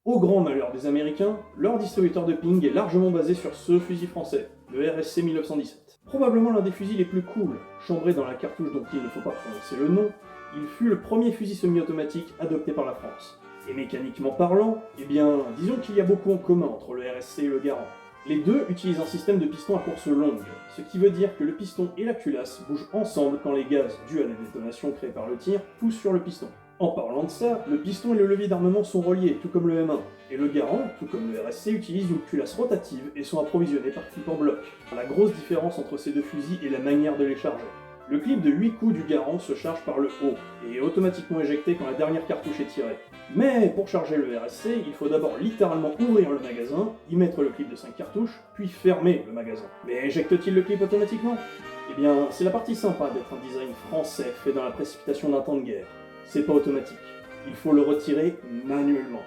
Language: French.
Au grand malheur des Américains, leur distributeur de ping est largement basé sur ce fusil français, le RSC 1917. Probablement l'un des fusils les plus cool, chambré dans la cartouche dont il ne faut pas prononcer le nom, il fut le premier fusil semi-automatique adopté par la France. Et mécaniquement parlant, eh bien, disons qu'il y a beaucoup en commun entre le RSC et le Garand. Les deux utilisent un système de piston à course longue, ce qui veut dire que le piston et la culasse bougent ensemble quand les gaz dus à la détonation créée par le tir poussent sur le piston. En parlant de ça, le piston et le levier d'armement sont reliés, tout comme le M1, et le Garand, tout comme le RSC, utilise une culasse rotative et sont approvisionnés par type en bloc. La grosse différence entre ces deux fusils est la manière de les charger. Le clip de 8 coups du Garand se charge par le haut, et est automatiquement éjecté quand la dernière cartouche est tirée. Mais pour charger le RSC, il faut d'abord littéralement ouvrir le magasin, y mettre le clip de 5 cartouches, puis fermer le magasin. Mais éjecte-t-il le clip automatiquement? Eh bien, c'est la partie sympa d'être un design français fait dans la précipitation d'un temps de guerre. C'est pas automatique. Il faut le retirer manuellement.